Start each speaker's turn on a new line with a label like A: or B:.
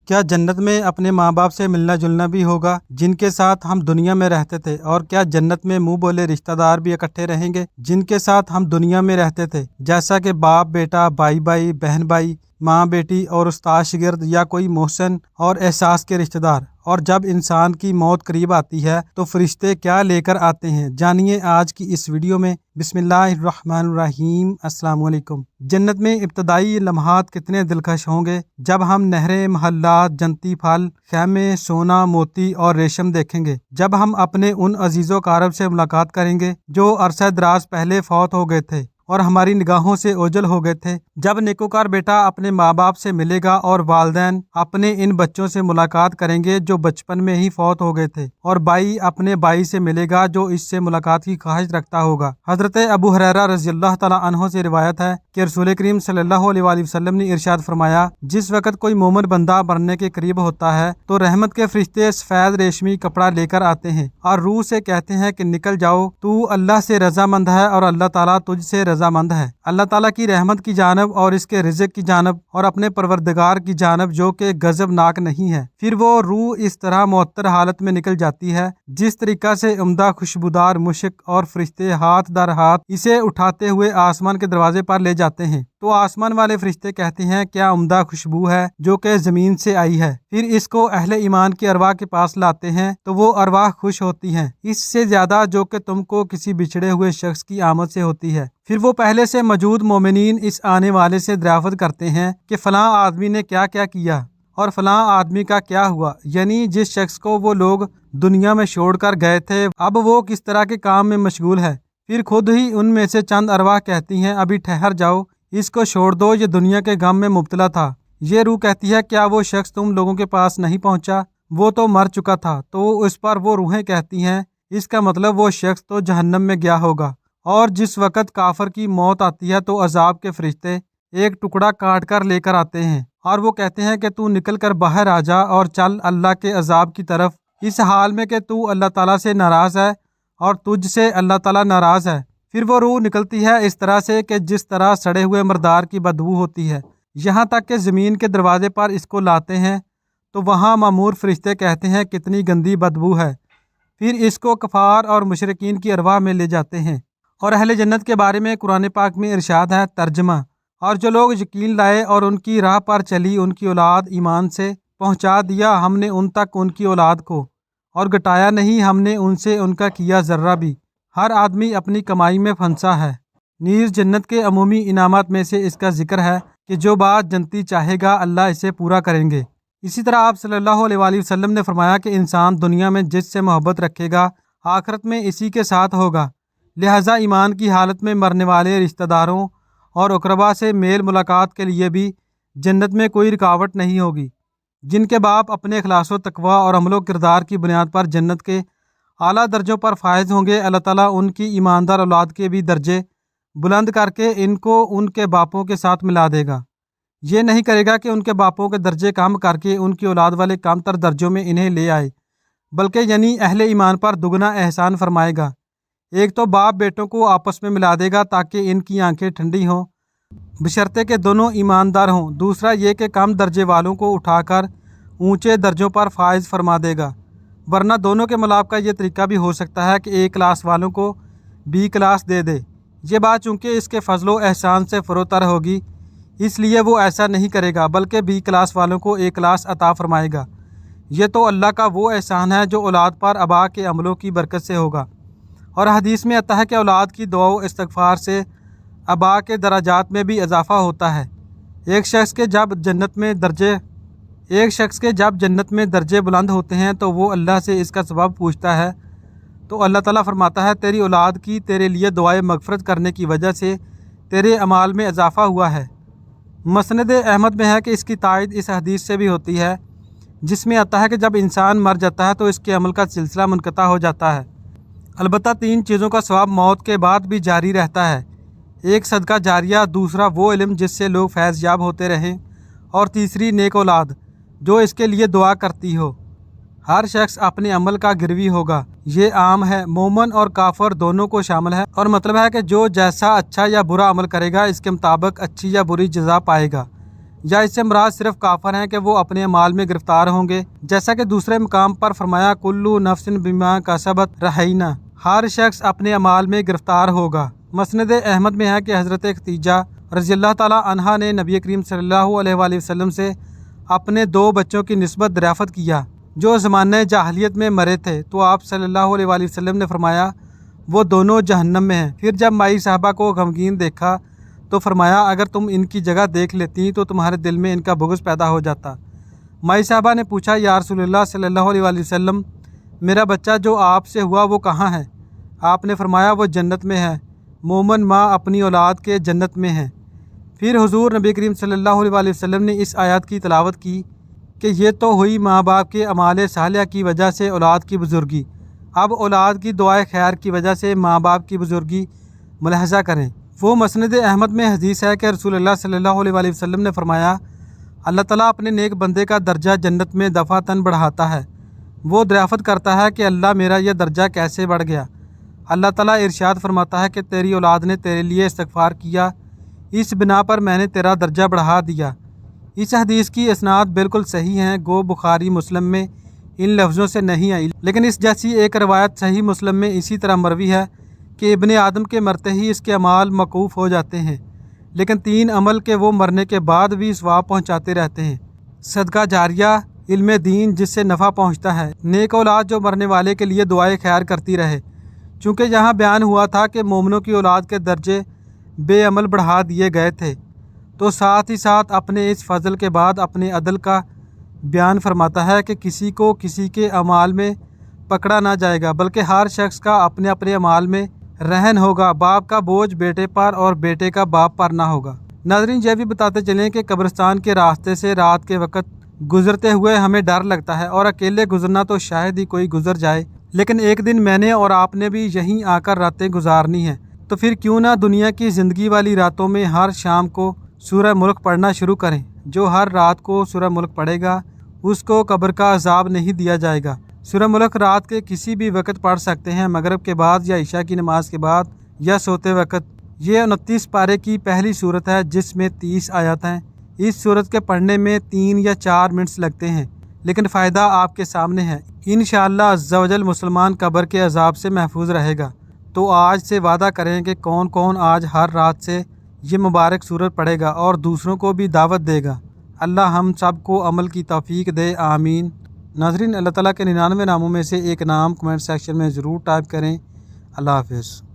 A: کیا جنت میں اپنے ماں باپ سے ملنا جلنا بھی ہوگا جن کے ساتھ ہم دنیا میں رہتے تھے؟ اور کیا جنت میں منہ بولے رشتہ دار بھی اکٹھے رہیں گے جن کے ساتھ ہم دنیا میں رہتے تھے، جیسا کہ باپ بیٹا، بھائی بھائی، بہن بھائی، ماں بیٹی اور استاد شاگرد، یا کوئی محسن اور احساس کے رشتہ دار؟ اور جب انسان کی موت قریب آتی ہے تو فرشتے کیا لے کر آتے ہیں؟ جانیے آج کی اس ویڈیو میں۔ بسم اللہ الرحمن الرحیم۔ السلام علیکم۔ جنت میں ابتدائی لمحات کتنے دلکش ہوں گے جب ہم نہریں، محلات، جنتی پھل، خیمے، سونا، موتی اور ریشم دیکھیں گے، جب ہم اپنے ان عزیز و اقارب سے ملاقات کریں گے جو عرصہ دراز پہلے فوت ہو گئے تھے اور ہماری نگاہوں سے اوجھل ہو گئے تھے، جب نیکوکار بیٹا اپنے ماں باپ سے ملے گا اور والدین اپنے ان بچوں سے ملاقات کریں گے جو بچپن میں ہی فوت ہو گئے تھے، اور بھائی اپنے بھائی سے ملے گا جو اس سے ملاقات کی خواہش رکھتا ہوگا۔ حضرت ابو ہریرہ رضی اللہ تعالیٰ عنہ سے روایت ہے کہ رسول کریم صلی اللہ علیہ وآلہ وسلم نے ارشاد فرمایا، جس وقت کوئی مومن بندہ مرنے کے قریب ہوتا ہے تو رحمت کے فرشتے سفید ریشمی کپڑا لے کر آتے ہیں اور روح سے کہتے ہیں کہ نکل جاؤ، تو اللہ سے رضامند ہے اور اللہ تعالیٰ تجھ سے رضامند ہے، اللہ تعالیٰ کی رحمت کی جانب اور اس کے رزق کی جانب اور اپنے پروردگار کی جانب جو کہ غضب ناک نہیں ہے۔ پھر وہ روح اس طرح معطر حالت میں نکل جاتی ہے جس طریقہ سے عمدہ خوشبودار مشک، اور فرشتے ہاتھ در ہاتھ اسے اٹھاتے ہوئے آسمان کے دروازے پر لے جاتے ہیں تو آسمان والے فرشتے کہتے ہیں کیا عمدہ خوشبو ہے جو کہ زمین سے آئی ہے۔ پھر اس کو اہل ایمان کی ارواح کے پاس لاتے ہیں تو وہ ارواح خوش ہوتی ہیں اس سے زیادہ جو کہ تم کو کسی بچھڑے ہوئے شخص کی آمد سے ہوتی ہے۔ پھر وہ پہلے سے موجود مومنین اس آنے والے سے دریافت کرتے ہیں کہ فلاں آدمی نے کیا کیا کیا اور فلاں آدمی کا کیا ہوا، یعنی جس شخص کو وہ لوگ دنیا میں چھوڑ کر گئے تھے اب وہ کس طرح کے کام میں مشغول ہے۔ پھر خود ہی ان میں سے چند ارواح کہتی ہیں ابھی ٹھہر جاؤ، اس کو چھوڑ دو، یہ دنیا کے غم میں مبتلا تھا۔ یہ روح کہتی ہے کیا وہ شخص تم لوگوں کے پاس نہیں پہنچا، وہ تو مر چکا تھا۔ تو اس پر وہ روحیں کہتی ہیں اس کا مطلب وہ شخص تو جہنم میں گیا ہوگا۔ اور جس وقت کافر کی موت آتی ہے تو عذاب کے فرشتے ایک ٹکڑا کاٹ کر لے کر آتے ہیں اور وہ کہتے ہیں کہ تو نکل کر باہر آ جا اور چل اللہ کے عذاب کی طرف، اس حال میں کہ تو اللہ تعالیٰ سے ناراض ہے اور تجھ سے اللہ تعالیٰ ناراض ہے۔ پھر وہ روح نکلتی ہے اس طرح سے کہ جس طرح سڑے ہوئے مردار کی بدبو ہوتی ہے، یہاں تک کہ زمین کے دروازے پر اس کو لاتے ہیں تو وہاں مامور فرشتے کہتے ہیں کتنی گندی بدبو ہے۔ پھر اس کو کفار اور مشرکین کی ارواح میں لے جاتے ہیں۔ اور اہل جنت کے بارے میں قرآن پاک میں ارشاد ہے، ترجمہ، اور جو لوگ یقین لائے اور ان کی راہ پر چلی ان کی اولاد ایمان سے پہنچا دیا ہم نے ان تک ان کی اولاد کو، اور گٹایا نہیں ہم نے ان سے ان کا کیا ذرہ بھی، ہر آدمی اپنی کمائی میں پھنسا ہے۔ نیز جنت کے عمومی انعامات میں سے اس کا ذکر ہے کہ جو بات جنتی چاہے گا اللہ اسے پورا کریں گے۔ اسی طرح آپ صلی اللہ علیہ وآلہ وسلم نے فرمایا کہ انسان دنیا میں جس سے محبت رکھے گا آخرت میں اسی کے ساتھ ہوگا، لہٰذا ایمان کی حالت میں مرنے والے رشتہ داروں اور اقربا سے میل ملاقات کے لیے بھی جنت میں کوئی رکاوٹ نہیں ہوگی۔ جن کے باپ اپنے اخلاص و تقوی اور عمل و کردار کی بنیاد پر جنت کے اعلیٰ درجوں پر فائز ہوں گے، اللہ تعالیٰ ان کی ایماندار اولاد کے بھی درجے بلند کر کے ان کو ان کے باپوں کے ساتھ ملا دے گا۔ یہ نہیں کرے گا کہ ان کے باپوں کے درجے کم کر کے ان کی اولاد والے کم تر درجوں میں انہیں لے آئے، بلکہ یعنی اہل ایمان پر دگنا احسان فرمائے گا۔ ایک تو باپ بیٹوں کو آپس میں ملا دے گا تاکہ ان کی آنکھیں ٹھنڈی ہوں بشرطے کہ دونوں ایماندار ہوں، دوسرا یہ کہ کم درجے والوں کو اٹھا کر اونچے درجوں پر فائز فرما دے گا، ورنہ دونوں کے ملاپ کا یہ طریقہ بھی ہو سکتا ہے کہ اے کلاس والوں کو بی کلاس دے دے۔ یہ بات چونکہ اس کے فضل و احسان سے فروتر ہوگی اس لیے وہ ایسا نہیں کرے گا، بلکہ بی کلاس والوں کو اے کلاس عطا فرمائے گا۔ یہ تو اللہ کا وہ احسان ہے جو اولاد پر آبا کے عملوں کی برکت سے ہوگا۔ اور حدیث میں آتا ہے کہ اولاد کی دعا و استغفار سے آبا کے درجات میں بھی اضافہ ہوتا ہے۔ ایک شخص کے جب جنت میں درجے بلند ہوتے ہیں تو وہ اللہ سے اس کا سبب پوچھتا ہے تو اللہ تعالیٰ فرماتا ہے تیری اولاد کی تیرے لیے دعائے مغفرت کرنے کی وجہ سے تیرے اعمال میں اضافہ ہوا ہے۔ مسند احمد میں ہے کہ اس کی تائید اس حدیث سے بھی ہوتی ہے جس میں آتا ہے کہ جب انسان مر جاتا ہے تو اس کے عمل کا سلسلہ منقطع ہو جاتا ہے، البتہ 3 چیزوں کا ثواب موت کے بعد بھی جاری رہتا ہے، ایک صدقہ جاریہ، دوسرا وہ علم جس سے لوگ فیض یاب ہوتے رہیں، اور تیسری نیک اولاد جو اس کے لیے دعا کرتی ہو۔ ہر شخص اپنے عمل کا گروی ہوگا، یہ عام ہے، مومن اور کافر دونوں کو شامل ہے، اور مطلب ہے کہ جو جیسا اچھا یا برا عمل کرے گا اس کے مطابق اچھی یا بری جزا پائے گا۔ یا اس سے مراد صرف کافر ہیں کہ وہ اپنے اعمال میں گرفتار ہوں گے؟ جیسا کہ دوسرے مقام پر فرمایا کلو نفس بما کسبت رہینہ، ہر شخص اپنے اعمال میں گرفتار ہوگا۔ مسند احمد میں ہے کہ حضرت خدیجہ رضی اللہ تعالیٰ عنہا نے نبی کریم صلی اللہ علیہ وآلہ وسلم سے اپنے 2 بچوں کی نسبت دریافت کیا جو زمانہ جاہلیت میں مرے تھے، تو آپ صلی اللہ علیہ وآلہ وسلم نے فرمایا وہ دونوں جہنم میں ہیں۔ پھر جب مائی صاحبہ کو غمگین دیکھا تو فرمایا اگر تم ان کی جگہ دیکھ لیتی تو تمہارے دل میں ان کا بغض پیدا ہو جاتا۔ مائی صاحبہ نے پوچھا یا رسول اللہ صلی اللہ علیہ وآلہ وسلم، میرا بچہ جو آپ سے ہوا وہ کہاں ہے؟ آپ نے فرمایا وہ جنت میں ہے، مومن ماں اپنی اولاد کے جنت میں ہیں۔ پھر حضور نبی کریم صلی اللہ علیہ وآلہ وسلم نے اس آیات کی تلاوت کی کہ یہ تو ہوئی ماں باپ کے اعمال صالحہ کی وجہ سے اولاد کی بزرگی، اب اولاد کی دعائے خیر کی وجہ سے ماں باپ کی بزرگی ملاحظہ کریں۔ وہ مسند احمد میں حدیث ہے کہ رسول اللہ صلی اللہ علیہ وآلہ وسلم نے فرمایا اللہ تعالیٰ اپنے نیک بندے کا درجہ جنت میں دفعتاً بڑھاتا ہے۔ وہ دریافت کرتا ہے کہ اللہ میرا یہ درجہ کیسے بڑھ گیا؟ اللہ تعالیٰ ارشاد فرماتا ہے کہ تیری اولاد نے تیرے لیے استغفار کیا، اس بنا پر میں نے تیرا درجہ بڑھا دیا۔ اس حدیث کی اسناد بالکل صحیح ہیں، گو بخاری مسلم میں ان لفظوں سے نہیں آئی، لیکن اس جیسی ایک روایت صحیح مسلم میں اسی طرح مروی ہے کہ ابن آدم کے مرتے ہی اس کے اعمال موقوف ہو جاتے ہیں، لیکن 3 عمل کے وہ مرنے کے بعد بھی ثواب پہنچاتے رہتے ہیں۔ صدقہ جاریہ، علم دین جس سے نفع پہنچتا ہے، نیک اولاد جو مرنے والے کے لیے دعائے خیر کرتی رہے۔ چونکہ یہاں بیان ہوا تھا کہ مومنوں کی اولاد کے درجے بے عمل بڑھا دیے گئے تھے، تو ساتھ ہی ساتھ اپنے اس فضل کے بعد اپنے عدل کا بیان فرماتا ہے کہ کسی کو کسی کے اعمال میں پکڑا نہ جائے گا، بلکہ ہر شخص کا اپنے اپنے اعمال میں رہن ہوگا۔ باپ کا بوجھ بیٹے پر اور بیٹے کا باپ پر نہ ہوگا۔ ناظرین، یہ بھی بتاتے چلیں کہ قبرستان کے راستے سے رات کے وقت گزرتے ہوئے ہمیں ڈر لگتا ہے، اور اکیلے گزرنا تو شاید ہی کوئی گزر جائے، لیکن ایک دن میں نے اور آپ نے بھی یہیں آ کر راتیں گزارنی ہیں، تو پھر کیوں نہ دنیا کی زندگی والی راتوں میں ہر شام کو سورہ ملک پڑھنا شروع کریں۔ جو ہر رات کو سورہ ملک پڑھے گا اس کو قبر کا عذاب نہیں دیا جائے گا۔ سورہ ملک رات کے کسی بھی وقت پڑھ سکتے ہیں، مغرب کے بعد یا عشاء کی نماز کے بعد یا سوتے وقت۔ یہ 29 پارے کی پہلی سورت ہے جس میں 30 آیات ہیں۔ اس سورت کے پڑھنے میں 3 یا 4 منٹس لگتے ہیں، لیکن فائدہ آپ کے سامنے ہے۔ انشاءاللہ عز و جل مسلمان قبر کے عذاب سے محفوظ رہے گا۔ تو آج سے وعدہ کریں کہ کون کون آج ہر رات سے یہ مبارک سورت پڑھے گا اور دوسروں کو بھی دعوت دے گا۔ اللہ ہم سب کو عمل کی توفیق دے، آمین۔ ناظرین، اللہ تعالیٰ کے 99 ناموں میں سے ایک نام کمنٹ سیکشن میں ضرور ٹائپ کریں۔ اللہ حافظ۔